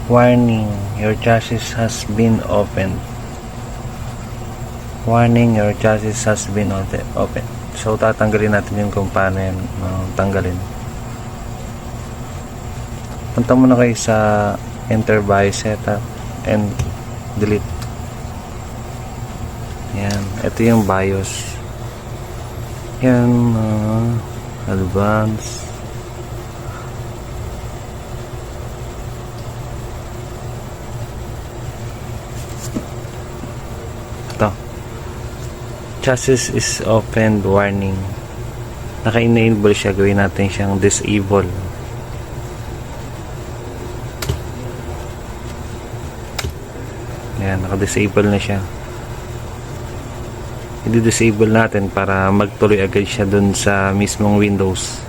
Warning, your chassis has been opened. Warning, your chassis has been opened. So tatanggalin natin yung kung paano yan tanggalin. Punta muna kayo sa enter by setup and delete. Yan, ito yung BIOS. Yan, advance. Ito, chassis is opened, warning. Naka-enable siya, gawin natin siyang disable. Yan, naka-disable na siya. I-disable natin para magtuloy agad siya dun sa mismong Windows.